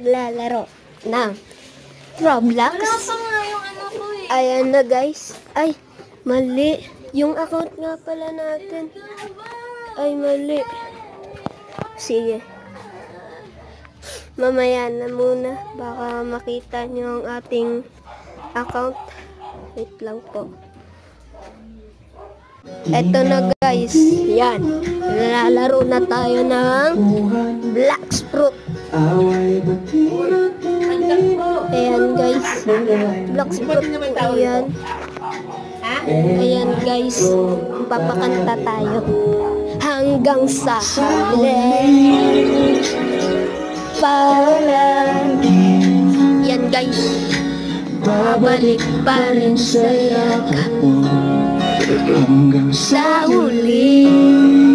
maglalaro ng Roblox. Wala pa nga yung ano ko eh. Ayan na guys. Ay, mali. Yung account nga pala natin. Ay, mali. Sige. Mamaya na muna. Baka makita nyo ang ating account. Wait lang po. Eto na guys. Yan. Lalaro na tayo ng Black Fruit. Ayan guys. Black Fruit. Ayan. Ayan guys. Papakanta tayo. Hanggang sa huli. Yan guys. Babalik pa rin sa yakap mo hanggang sa huli.